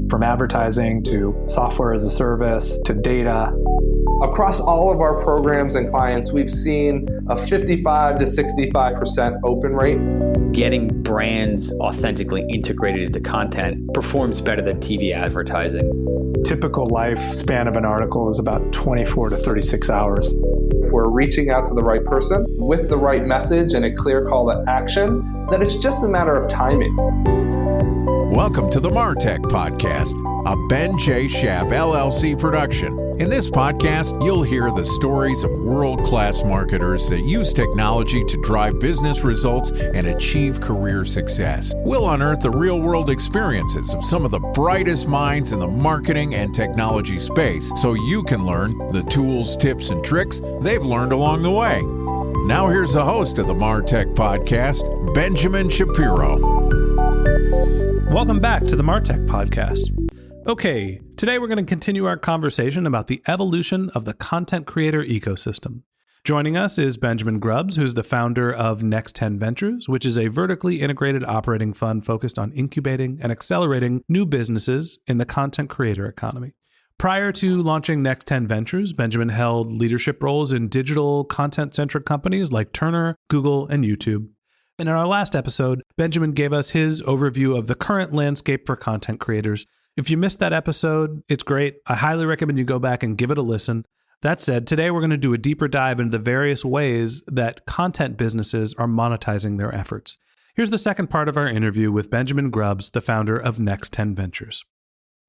From advertising to software as a service to data. Across all of our programs and clients, we've seen a 55 to 65% open rate. Getting brands authentically integrated into content performs better than TV advertising. Typical lifespan of an article is about 24 to 36 hours. If we're reaching out to the right person with the right message and a clear call to action, then it's just a matter of timing. Welcome to the MarTech Podcast, a Ben J. Schaap LLC production. In this podcast, you'll hear the stories of world-class marketers that use technology to drive business results and achieve career success. We'll unearth the real-world experiences of some of the brightest minds in the marketing and technology space so you can learn the tools, tips, and tricks they've learned along the way. Now here's the host of the MarTech Podcast, Benjamin Shapiro. Welcome back to the MarTech Podcast. Okay, today we're going to continue our conversation about the evolution of the content creator ecosystem. Joining us is Benjamin Grubbs, who's the founder of Next10 Ventures, which is a vertically integrated operating fund focused on incubating and accelerating new businesses in the content creator economy. Prior to launching Next10 Ventures, Benjamin held leadership roles in digital content-centric companies like Turner, Google, and YouTube. In our last episode, Benjamin gave us his overview of the current landscape for content creators. If you missed that episode, it's great. I highly recommend you go back and give it a listen. That said, today we're going to do a deeper dive into the various ways that content businesses are monetizing their efforts. Here's the second part of our interview with Benjamin Grubbs, the founder of Next10 Ventures.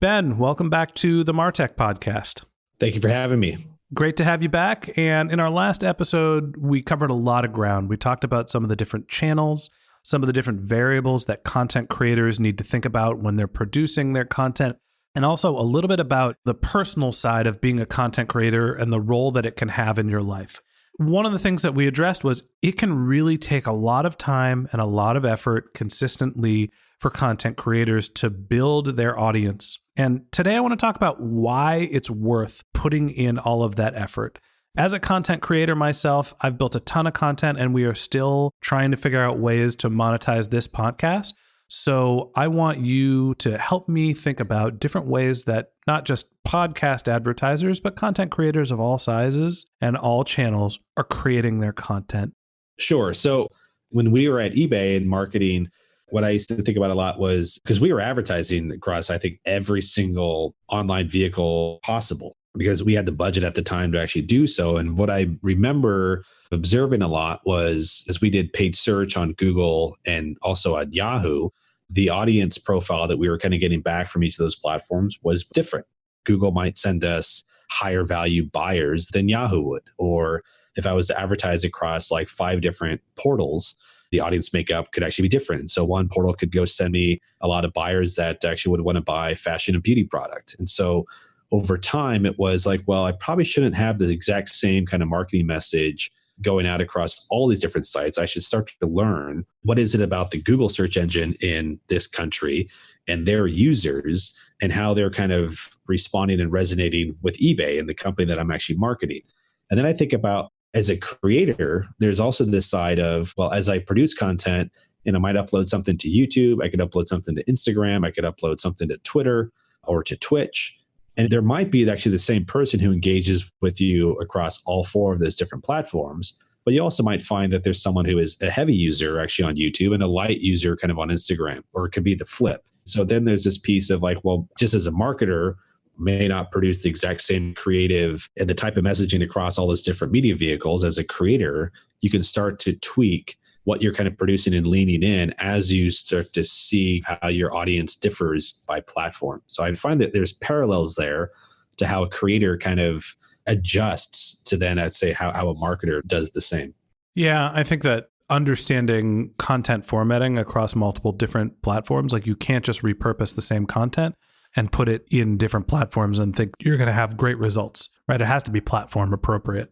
Ben, welcome back to the MarTech Podcast. Thank you for having me. Great to have you back. And in our last episode, we covered a lot of ground. We talked about some of the different channels, some of the different variables that content creators need to think about when they're producing their content, and also a little bit about the personal side of being a content creator and the role that it can have in your life. One of the things that we addressed was it can really take a lot of time and a lot of effort consistently for content creators to build their audience. And today I want to talk about why it's worth putting in all of that effort. As a content creator myself, I've built a ton of content and we are still trying to figure out ways to monetize this podcast. So I want you to help me think about different ways that not just podcast advertisers, but content creators of all sizes and all channels are creating their content. Sure. So when we were at eBay and marketing, what I used to think about a lot was because we were advertising across, I think, every single online vehicle possible because we had the budget at the time to actually do so. And what I remember observing a lot was as we did paid search on Google and also at Yahoo, the audience profile that we were kind of getting back from each of those platforms was different. Google might send us higher value buyers than Yahoo would. Or if I was to advertise across like 5 different portals, the audience makeup could actually be different. So one portal could go send me a lot of buyers that actually would want to buy fashion and beauty product. And so over time, it was like, well, I probably shouldn't have the exact same kind of marketing message going out across all these different sites. I should start to learn what is it about the Google search engine in this country and their users and how they're kind of responding and resonating with eBay and the company that I'm actually marketing. And then I think about as a creator, there's also this side of, well, as I produce content and I might upload something to YouTube, I could upload something to Instagram, I could upload something to Twitter or to Twitch. And there might be actually the same person who engages with you across all 4 of those different platforms. But you also might find that there's someone who is a heavy user actually on YouTube and a light user kind of on Instagram, or it could be the flip. So then there's this piece of like, well, just as a marketer, may not produce the exact same creative and the type of messaging across all those different media vehicles. As a creator, you can start to tweak what you're kind of producing and leaning in as you start to see how your audience differs by platform. So I find that there's parallels there to how a creator kind of adjusts to then, I'd say, how a marketer does the same. Yeah, I think that understanding content formatting across multiple different platforms, like you can't just repurpose the same content and put it in different platforms and think you're going to have great results, right? It has to be platform appropriate.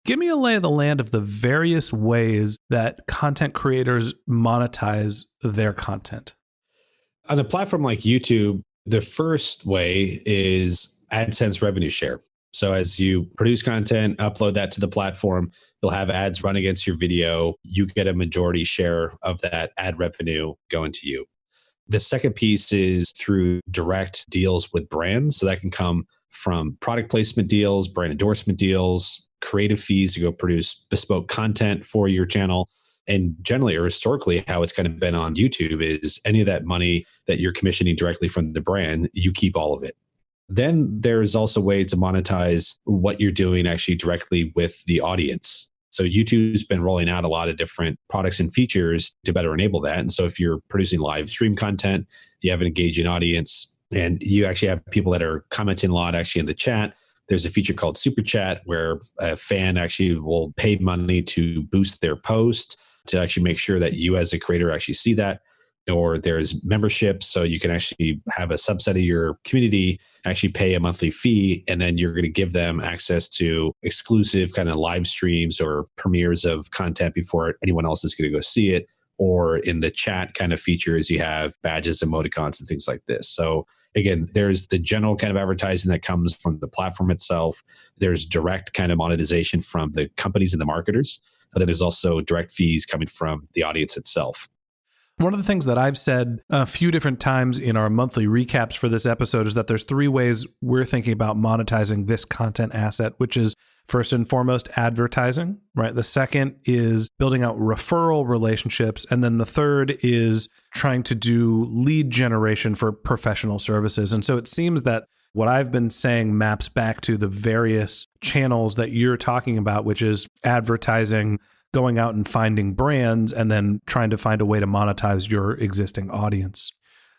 Give me a lay of the land of the various ways that content creators monetize their content. On a platform like YouTube, the first way is AdSense revenue share. So as you produce content, upload that to the platform, you'll have ads run against your video. You get a majority share of that ad revenue going to you. The second piece is through direct deals with brands. So that can come from product placement deals, brand endorsement deals, creative fees to go produce bespoke content for your channel. And generally or historically, how it's kind of been on YouTube is any of that money that you're commissioning directly from the brand, you keep all of it. Then there's also ways to monetize what you're doing actually directly with the audience. So YouTube's been rolling out a lot of different products and features to better enable that. And so if you're producing live stream content, you have an engaging audience, and you actually have people that are commenting a lot actually in the chat. There's a feature called Super Chat where a fan actually will pay money to boost their post to actually make sure that you as a creator actually see that. Or there's memberships, so you can actually have a subset of your community actually pay a monthly fee, and then you're going to give them access to exclusive kind of live streams or premieres of content before anyone else is going to go see it. Or in the chat kind of features, you have badges, emoticons, and things like this. So again, there's the general kind of advertising that comes from the platform itself. There's direct kind of monetization from the companies and the marketers. And then there's also direct fees coming from the audience itself. One of the things that I've said a few different times in our monthly recaps for this episode is that there's three ways we're thinking about monetizing this content asset, which is first and foremost advertising, right? The second is building out referral relationships. And then the third is trying to do lead generation for professional services. And so it seems that what I've been saying maps back to the various channels that you're talking about, which is advertising, going out and finding brands, and then trying to find a way to monetize your existing audience.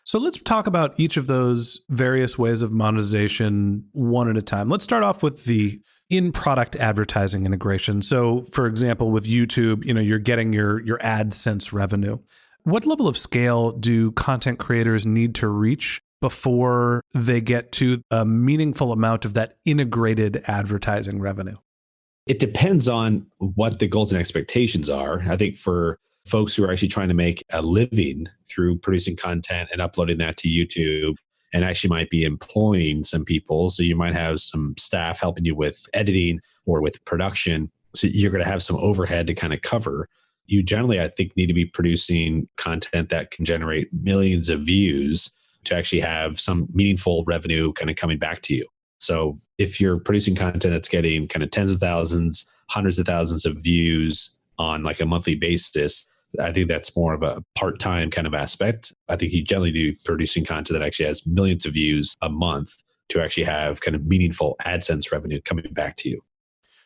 So let's talk about each of those various ways of monetization one at a time. Let's start off with the in-product advertising integration. So for example, with YouTube, you're getting your AdSense revenue. What level of scale do content creators need to reach before they get to a meaningful amount of that integrated advertising revenue? It depends on what the goals and expectations are. I think for folks who are actually trying to make a living through producing content and uploading that to YouTube, and actually might be employing some people. So you might have some staff helping you with editing or with production. So you're going to have some overhead to kind of cover. You generally, I think, need to be producing content that can generate millions of views to actually have some meaningful revenue kind of coming back to you. So if you're producing content that's getting kind of tens of thousands, hundreds of thousands of views on like a monthly basis, I think that's more of a part-time kind of aspect. I think you generally do producing content that actually has millions of views a month to actually have kind of meaningful AdSense revenue coming back to you.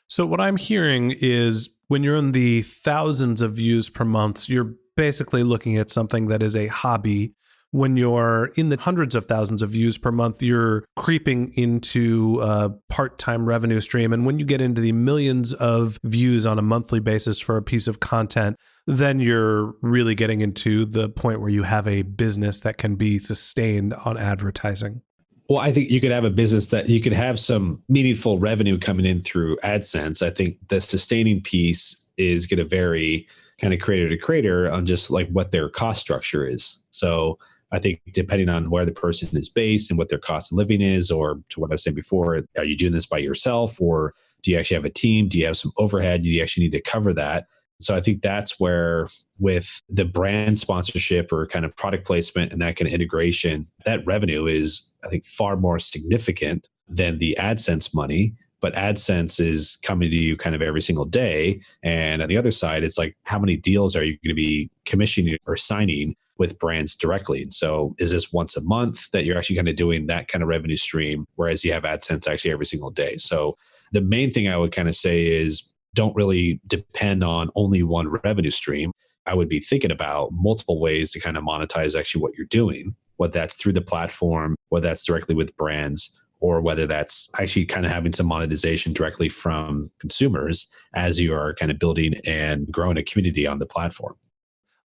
So what I'm hearing is when you're in the thousands of views per month, you're basically looking at something that is a hobby. When you're in the hundreds of thousands of views per month, you're creeping into a part-time revenue stream. And when you get into the millions of views on a monthly basis for a piece of content, then you're really getting into the point where you have a business that can be sustained on advertising. Well, I think you could have a business that you could have some meaningful revenue coming in through AdSense. I think the sustaining piece is going to vary kind of creator to creator on just like what their cost structure is. So I think depending on where the person is based and what their cost of living is, or to what I was saying before, are you doing this by yourself, or do you actually have a team? Do you have some overhead? Do you actually need to cover that? So I think that's where with the brand sponsorship or kind of product placement and that kind of integration, that revenue is, I think, far more significant than the AdSense money. But AdSense is coming to you kind of every single day. And on the other side, it's like, how many deals are you going to be commissioning or signing with brands directly? And so is this once a month that you're actually kind of doing that kind of revenue stream, whereas you have AdSense actually every single day? So the main thing I would kind of say is don't really depend on only one revenue stream. I would be thinking about multiple ways to kind of monetize actually what you're doing, whether that's through the platform, whether that's directly with brands, or whether that's actually kind of having some monetization directly from consumers as you are kind of building and growing a community on the platform.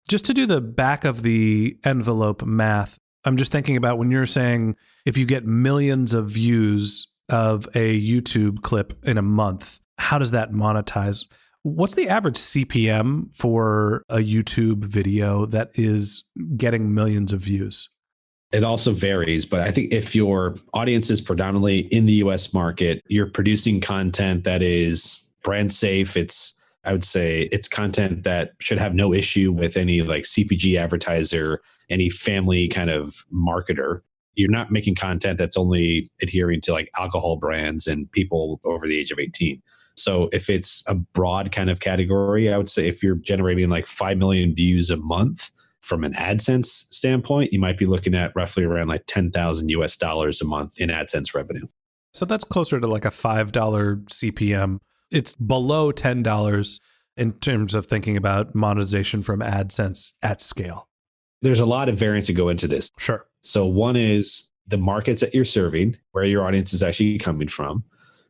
Just to do the back of the envelope math, I'm just thinking about when you're saying if you get millions of views of a YouTube clip in a month, how does that monetize? What's the average CPM for a YouTube video that is getting millions of views? It also varies, but I think if your audience is predominantly in the US market, you're producing content that is brand safe, it's I would say it's content that should have no issue with any like CPG advertiser, any family kind of marketer. You're not making content that's only adhering to like alcohol brands and people over the age of 18. So if it's a broad kind of category, I would say if you're generating like 5 million views a month from an AdSense standpoint, you might be looking at roughly around like $10,000 a month in AdSense revenue. So that's closer to like a $5 CPM. It's below $10 in terms of thinking about monetization from AdSense at scale. There's a lot of variance to go into this. Sure. So one is the markets that you're serving, where your audience is actually coming from.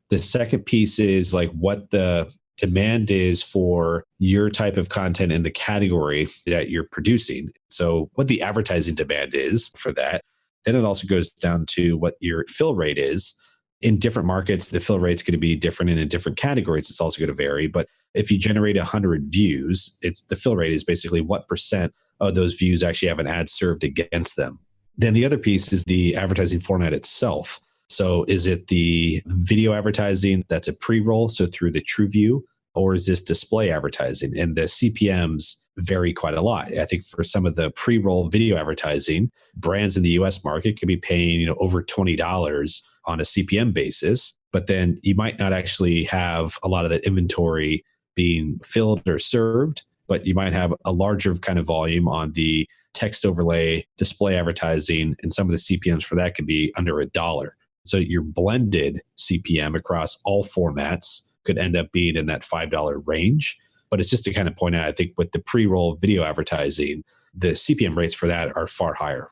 The second piece is like what the demand is for your type of content in the category that you're producing. So what the advertising demand is for that. Then it also goes down to what your fill rate is. In different markets, the fill rate's going to be different, and in different categories, it's also going to vary. But if you generate 100 views, it's the fill rate is basically what percent of those views actually have an ad served against them. Then the other piece is the advertising format itself. So is it the video advertising that's a pre-roll, so through the TrueView, or is this display advertising? And the CPMs vary quite a lot. I think for some of the pre-roll video advertising, brands in the US market can be paying over $20 on a CPM basis, but then you might not actually have a lot of that inventory being filled or served, but you might have a larger kind of volume on the text overlay, display advertising, and some of the CPMs for that could be under $1. So your blended CPM across all formats could end up being in that $5 range. But it's just to kind of point out, I think with the pre-roll video advertising, the CPM rates for that are far higher.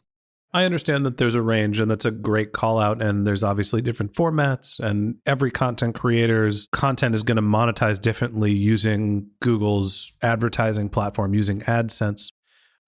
I understand that there's a range, and that's a great call out. And there's obviously different formats, and every content creator's content is going to monetize differently using Google's advertising platform, using AdSense.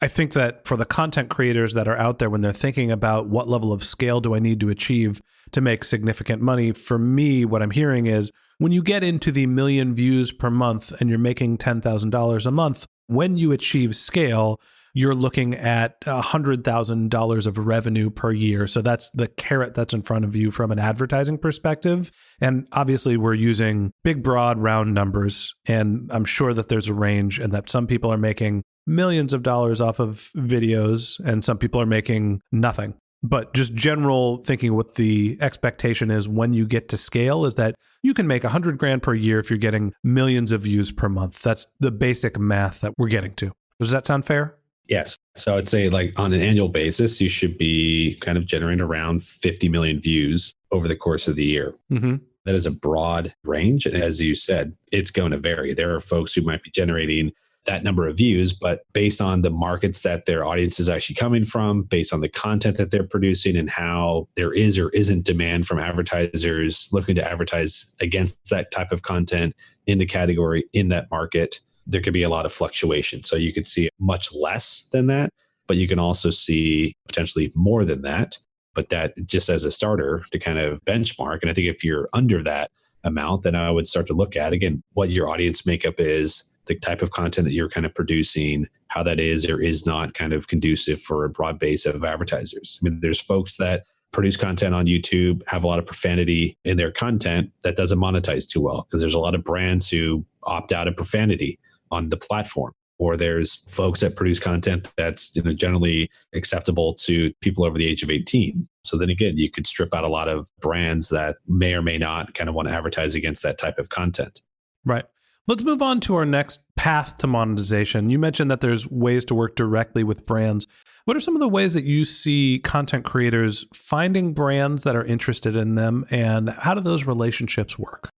I think that for the content creators that are out there, when they're thinking about what level of scale do I need to achieve to make significant money, for me, what I'm hearing is when you get into the million views per month and you're making $10,000 a month, when you achieve scale, you're looking at $100,000 of revenue per year. So that's the carrot that's in front of you from an advertising perspective. And obviously we're using big, broad, round numbers. And I'm sure that there's a range, and that some people are making millions of dollars off of videos and some people are making nothing. But just general thinking, what the expectation is when you get to scale is that you can make $100,000 per year if you're getting millions of views per month. That's the basic math that we're getting to. Does that sound fair? Yes. So I'd say like on an annual basis, you should be kind of generating around 50 million views over the course of the year. Mm-hmm. That is a broad range. And as you said, it's going to vary. There are folks who might be generating that number of views, but based on the markets that their audience is actually coming from, based on the content that they're producing and how there is or isn't demand from advertisers looking to advertise against that type of content in the category, in that market, there could be a lot of fluctuation. So you could see much less than that, but you can also see potentially more than that. But that just as a starter to kind of benchmark. And I think if you're under that amount, then I would start to look at, again, what your audience makeup is, the type of content that you're kind of producing, how that is or is not kind of conducive for a broad base of advertisers. I mean, there's folks that produce content on YouTube, have a lot of profanity in their content that doesn't monetize too well, because there's a lot of brands who opt out of profanity on the platform. Or there's folks that produce content that's generally acceptable to people over the age of 18. So then again, you could strip out a lot of brands that may or may not kind of want to advertise against that type of content. Right. Let's move on to our next path to monetization. You mentioned that there's ways to work directly with brands. What are some of the ways that you see content creators finding brands that are interested in them, and how do those relationships work?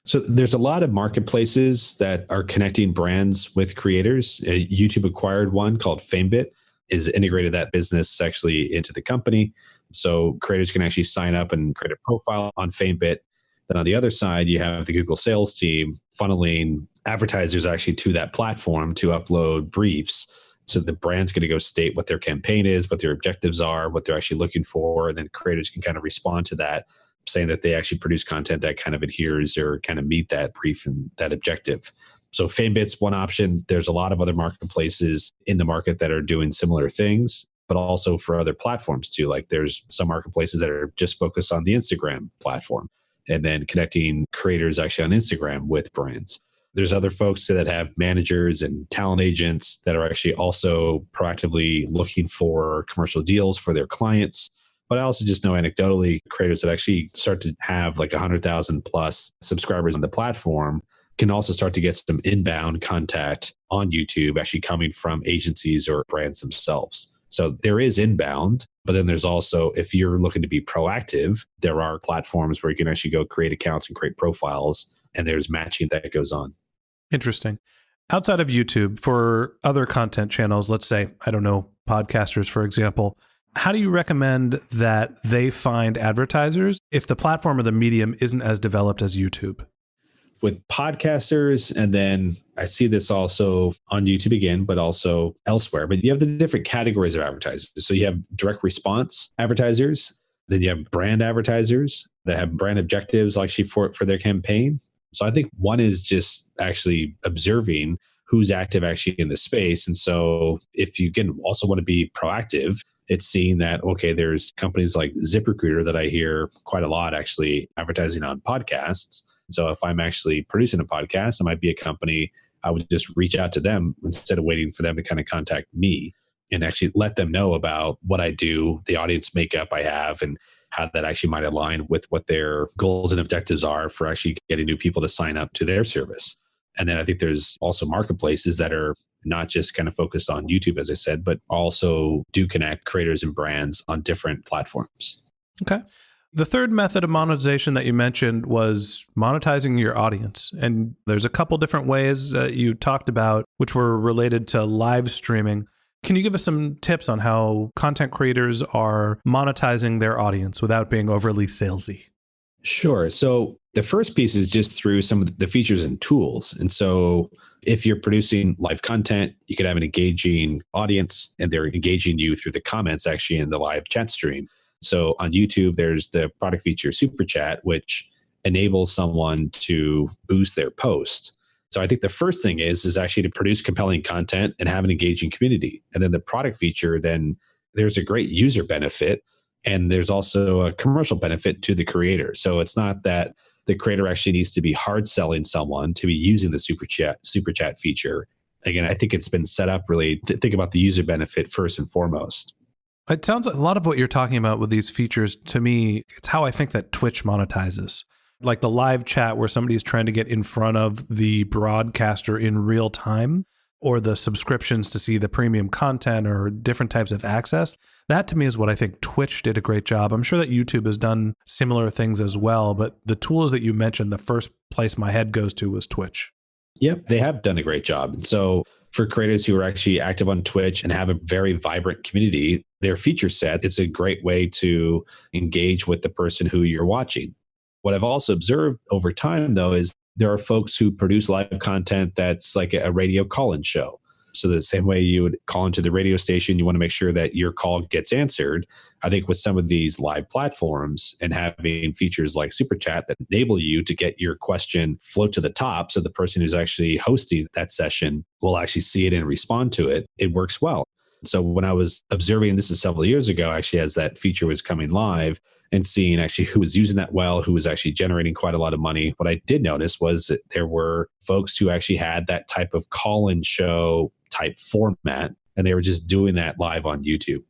So there's a lot of marketplaces that are connecting brands with creators. YouTube acquired one called FameBit, is integrated that business actually into the company. So creators can actually sign up and create a profile on FameBit. Then on the other side, you have the Google sales team funneling advertisers actually to that platform to upload briefs. So the brand's going to go state what their campaign is, what their objectives are, what they're actually looking for. And then creators can kind of respond to that, saying that they actually produce content that kind of adheres or kind of meet that brief and that objective. So FameBit's one option. There's a lot of other marketplaces in the market that are doing similar things, but also for other platforms too. Like there's some marketplaces that are just focused on the Instagram platform and then connecting creators actually on Instagram with brands. There's other folks that have managers and talent agents that are actually also proactively looking for commercial deals for their clients. But I also just know anecdotally creators that actually start to have like 100,000 plus subscribers on the platform can also start to get some inbound contact on YouTube actually coming from agencies or brands themselves. So there is inbound, but then there's also, if you're looking to be proactive, there are platforms where you can actually go create accounts and create profiles, and there's matching that goes on. Interesting. Outside of YouTube, for other content channels, let's say, I don't know, podcasters, for example, how do you recommend that they find advertisers if the platform or the medium isn't as developed as YouTube? With podcasters, and then I see this also on YouTube again, but also elsewhere. But you have the different categories of advertisers. So you have direct response advertisers, then you have brand advertisers that have brand objectives actually for their campaign. So I think one is just actually observing who's active actually in the space. And so if you can also want to be proactive, it's seeing that, okay, there's companies like ZipRecruiter that I hear quite a lot actually advertising on podcasts. So if I'm actually producing a podcast, it might be a company, I would just reach out to them instead of waiting for them to kind of contact me and actually let them know about what I do, the audience makeup I have, and how that actually might align with what their goals and objectives are for actually getting new people to sign up to their service. And then I think there's also marketplaces that are not just kind of focused on YouTube, as I said, but also do connect creators and brands on different platforms. Okay. The third method of monetization that you mentioned was monetizing your audience. And there's a couple different ways you talked about, which were related to live streaming. Can you give us some tips on how content creators are monetizing their audience without being overly salesy? Sure. So the first piece is just through some of the features and tools. And so if you're producing live content, you could have an engaging audience, and they're engaging you through the comments actually in the live chat stream. So on YouTube, there's the product feature Super Chat, which enables someone to boost their post. So I think the first thing is actually to produce compelling content and have an engaging community. And then the product feature, then there's a great user benefit, and there's also a commercial benefit to the creator. So it's not that the creator actually needs to be hard selling someone to be using the Super Chat feature. Again, I think it's been set up really to think about the user benefit first and foremost. It sounds like a lot of what you're talking about with these features, to me, it's how I think that Twitch monetizes. Like the live chat where somebody's trying to get in front of the broadcaster in real time, or the subscriptions to see the premium content or different types of access. That to me is what I think Twitch did a great job. I'm sure that YouTube has done similar things as well, but the tools that you mentioned, the first place my head goes to was Twitch. Yep, they have done a great job. And so for creators who are actually active on Twitch and have a very vibrant community, their feature set, it's a great way to engage with the person who you're watching. What I've also observed over time, though, is there are folks who produce live content that's like a radio call-in show. So the same way you would call into the radio station, you want to make sure that your call gets answered. I think with some of these live platforms and having features like Super Chat that enable you to get your question float to the top, so the person who's actually hosting that session will actually see it and respond to it, it works well. So when I was observing, this is several years ago, actually, as that feature was coming live, and seeing actually who was using that well, who was actually generating quite a lot of money, what I did notice was that there were folks who actually had that type of call-in show type format, and they were just doing that live on YouTube.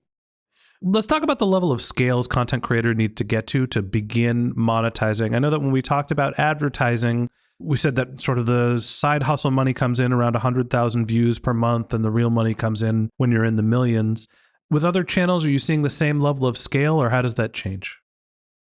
Let's talk about the level of scales content creator need to get to begin monetizing. I know that when we talked about advertising, we said that sort of the side hustle money comes in around 100,000 views per month, and the real money comes in when you're in the millions. With other channels, are you seeing the same level of scale, or how does that change?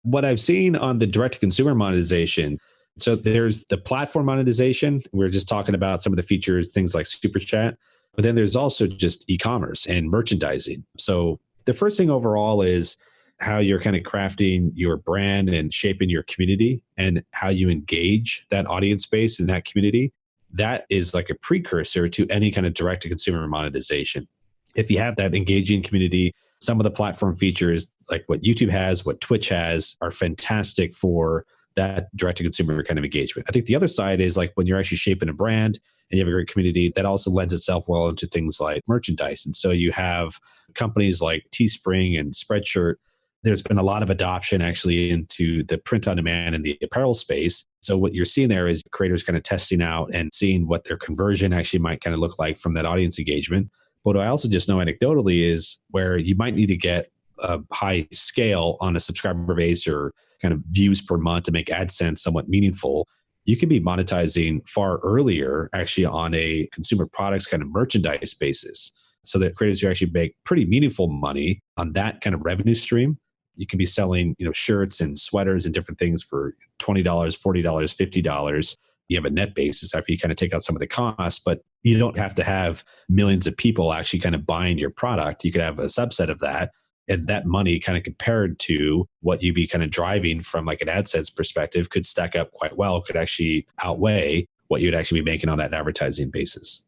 What I've seen on the direct-to-consumer monetization, so there's the platform monetization. We're just talking about some of the features, things like Super Chat. But then there's also just e-commerce and merchandising. So the first thing overall is how you're kind of crafting your brand and shaping your community and how you engage that audience base in that community. That is like a precursor to any kind of direct-to-consumer monetization. If you have that engaging community, some of the platform features like what YouTube has, what Twitch has, are fantastic for that direct-to-consumer kind of engagement. I think the other side is like when you're actually shaping a brand and you have a great community, that also lends itself well into things like merchandise. And so you have companies like Teespring and Spreadshirt There's been a lot of adoption actually into the print on demand and the apparel space. So what you're seeing there is creators kind of testing out and seeing what their conversion actually might kind of look like from that audience engagement. But what I also just know anecdotally is where you might need to get a high scale on a subscriber base or kind of views per month to make AdSense somewhat meaningful. You can be monetizing far earlier actually on a consumer products kind of merchandise basis. So that creators who actually make pretty meaningful money on that kind of revenue stream. You can be selling, shirts and sweaters and different things for $20, $40, $50. You have a net basis after you kind of take out some of the costs, but you don't have to have millions of people actually kind of buying your product. You could have a subset of that. And that money kind of compared to what you'd be kind of driving from like an AdSense perspective could stack up quite well, could actually outweigh what you'd actually be making on that advertising basis.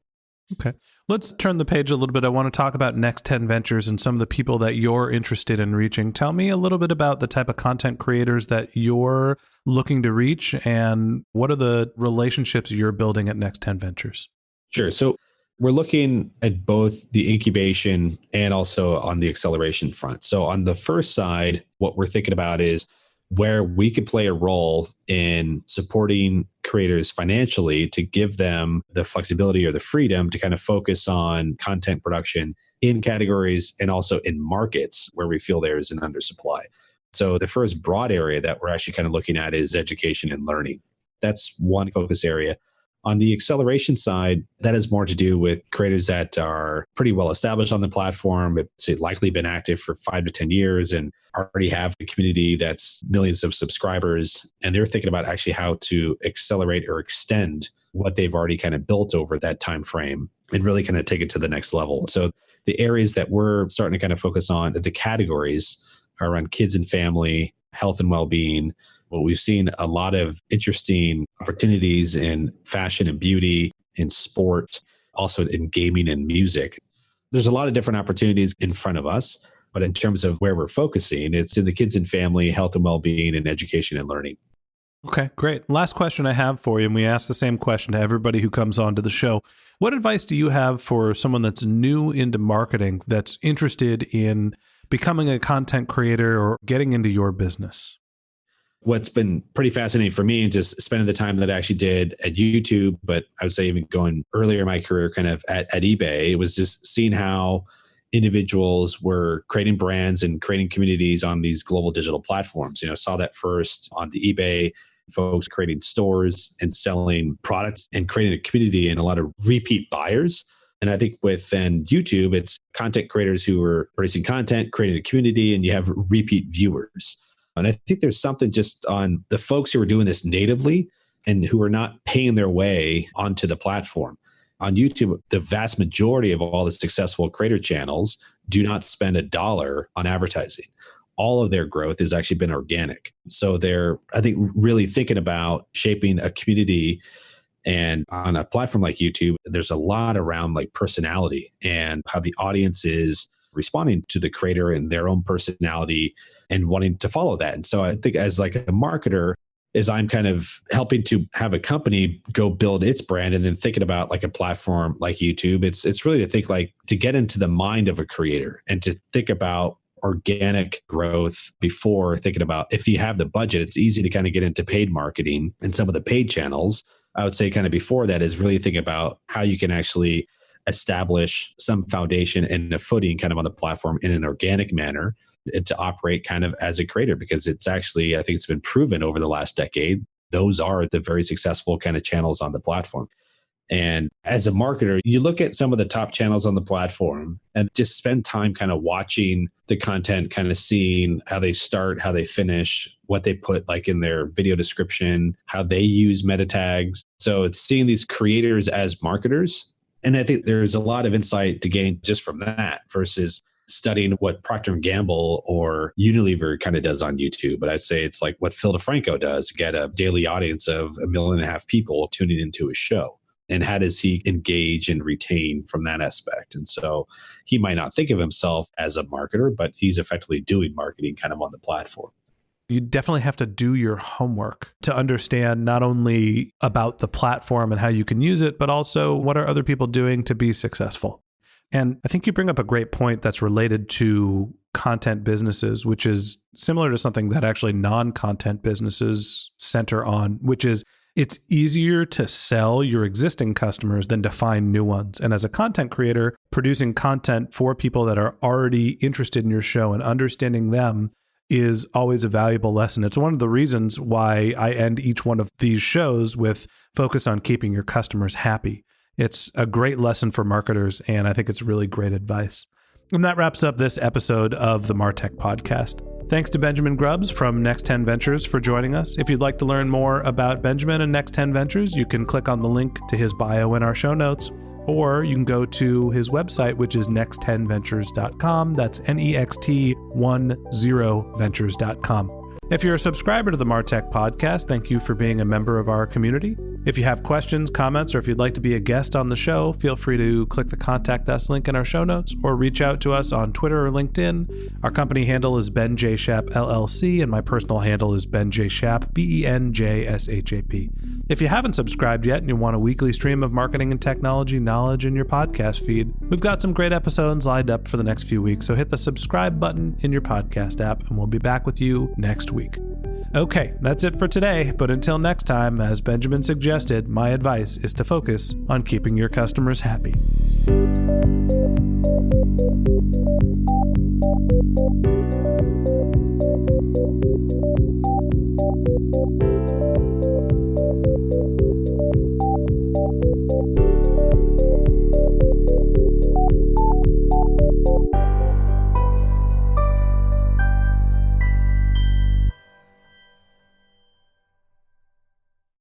Okay. Let's turn the page a little bit. I want to talk about Next10 Ventures and some of the people that you're interested in reaching. Tell me a little bit about the type of content creators that you're looking to reach and what are the relationships you're building at Next10 Ventures? Sure. So we're looking at both the incubation and also on the acceleration front. So on the first side, what we're thinking about is where we could play a role in supporting creators financially to give them the flexibility or the freedom to kind of focus on content production in categories and also in markets where we feel there is an undersupply. So the first broad area that we're actually kind of looking at is education and learning. That's one focus area. On the acceleration side, that has more to do with creators that are pretty well established on the platform. It's likely been active for 5 to 10 years and already have a community that's millions of subscribers. And they're thinking about actually how to accelerate or extend what they've already kind of built over that time frame and really kind of take it to the next level. So the areas that we're starting to kind of focus on, the categories are around kids and family, health and well-being. Well, we've seen a lot of interesting opportunities in fashion and beauty, in sport, also in gaming and music. There's a lot of different opportunities in front of us, but in terms of where we're focusing, it's in the kids and family, health and well-being, and education and learning. Okay, great. Last question I have for you, and we ask the same question to everybody who comes on to the show. What advice do you have for someone that's new into marketing, that's interested in becoming a content creator or getting into your business? What's been pretty fascinating for me, just spending the time that I actually did at YouTube, but I would say even going earlier in my career kind of at eBay, it was just seeing how individuals were creating brands and creating communities on these global digital platforms. Saw that first on the eBay, folks creating stores and selling products and creating a community and a lot of repeat buyers. And I think with then YouTube, it's content creators who are producing content, creating a community, and you have repeat viewers. And I think there's something just on the folks who are doing this natively and who are not paying their way onto the platform. On YouTube, the vast majority of all the successful creator channels do not spend $1 on advertising. All of their growth has actually been organic. So they're, I think, really thinking about shaping a community. And on a platform like YouTube, there's a lot around like personality and how the audience is responding to the creator and their own personality and wanting to follow that. And so I think as like a marketer, as I'm kind of helping to have a company go build its brand and then thinking about like a platform like YouTube, it's really to think like to get into the mind of a creator and to think about organic growth before thinking about if you have the budget. It's easy to kind of get into paid marketing and some of the paid channels. I would say kind of before that is really think about how you can actually establish some foundation and a footing kind of on the platform in an organic manner and to operate kind of as a creator, because it's actually, I think it's been proven over the last decade, those are the very successful kind of channels on the platform. And as a marketer, you look at some of the top channels on the platform and just spend time kind of watching the content, kind of seeing how they start, how they finish, what they put like in their video description, how they use meta tags. So it's seeing these creators as marketers. And I think there's a lot of insight to gain just from that versus studying what Procter & Gamble or Unilever kind of does on YouTube. But I'd say it's like what Phil DeFranco does to get a daily audience of 1.5 million people tuning into his show. And how does he engage and retain from that aspect? And so he might not think of himself as a marketer, but he's effectively doing marketing kind of on the platform. You definitely have to do your homework to understand not only about the platform and how you can use it, but also what are other people doing to be successful. And I think you bring up a great point that's related to content businesses, which is similar to something that actually non-content businesses center on, which is it's easier to sell your existing customers than to find new ones. And as a content creator, producing content for people that are already interested in your show and understanding them is always a valuable lesson. It's one of the reasons why I end each one of these shows with focus on keeping your customers happy. It's a great lesson for marketers, and I think it's really great advice. And that wraps up this episode of the Martech Podcast. Thanks to Benjamin Grubbs from Next10 Ventures for joining us. If you'd like to learn more about Benjamin and Next10 Ventures, you can click on the link to his bio in our show notes, or you can go to his website, which is next10ventures.com. That's next10ventures.com. If you're a subscriber to the Martech Podcast, thank you for being a member of our community. If you have questions, comments, or if you'd like to be a guest on the show, feel free to click the Contact Us link in our show notes or reach out to us on Twitter or LinkedIn. Our company handle is Ben J. Shap LLC, and my personal handle is Ben J. Shap, BenJShap. If you haven't subscribed yet and you want a weekly stream of marketing and technology knowledge in your podcast feed, we've got some great episodes lined up for the next few weeks, so hit the subscribe button in your podcast app, and we'll be back with you next week. Okay, that's it for today, but until next time, as Benjamin suggested, my advice is to focus on keeping your customers happy.